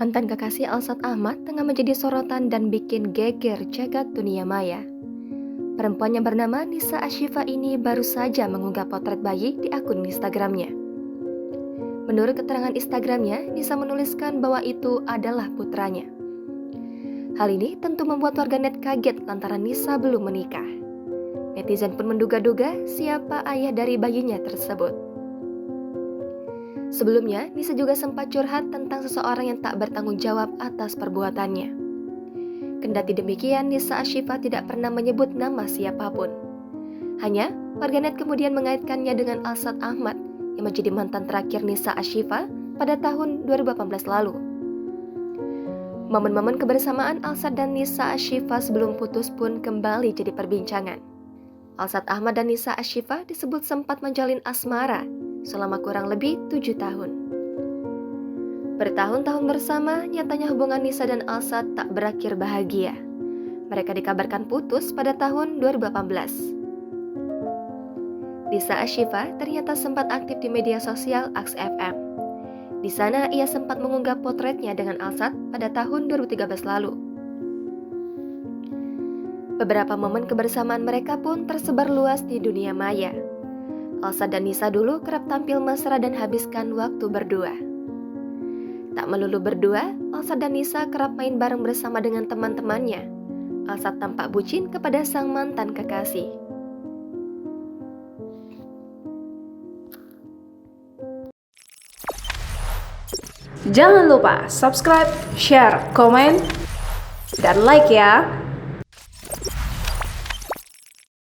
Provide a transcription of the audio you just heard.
Mantan kekasih Alsat Ahmad tengah menjadi sorotan dan bikin geger jagat dunia maya. Perempuan yang bernama Nisa Ashifa ini baru saja mengunggah potret bayi di akun Instagramnya. Menurut keterangan Instagramnya, Nisa menuliskan bahwa itu adalah putranya. Hal ini tentu membuat warganet kaget lantaran Nisa belum menikah. Netizen pun menduga-duga siapa ayah dari bayinya tersebut. Sebelumnya, Nisa juga sempat curhat tentang seseorang yang tak bertanggung jawab atas perbuatannya. Kendati demikian, Nisa Ashifa tidak pernah menyebut nama siapapun. Hanya, warganet kemudian mengaitkannya dengan Alsat Ahmad yang menjadi mantan terakhir Nisa Ashifa pada tahun 2018 lalu. Momen-momen kebersamaan Alsat dan Nisa Ashifa sebelum putus pun kembali jadi perbincangan. Alsat Ahmad dan Nisa Ashifa disebut sempat menjalin asmara selama kurang lebih 7 tahun. Bertahun-tahun bersama, nyatanya hubungan Nisa dan Alsat tak berakhir bahagia. Mereka dikabarkan putus pada tahun 2018. Nisa Ashifa ternyata sempat aktif di media sosial AXFM. Di sana ia sempat mengunggah potretnya dengan Alsat pada tahun 2013 lalu. Beberapa momen kebersamaan mereka pun tersebar luas di dunia maya. Alsat dan Nisa dulu kerap tampil mesra dan habiskan waktu berdua. Tak melulu berdua, Alsat dan Nisa kerap main bareng bersama dengan teman-temannya. Alsat tampak bucin kepada sang mantan kekasih. Jangan lupa subscribe, share, komen, dan like ya.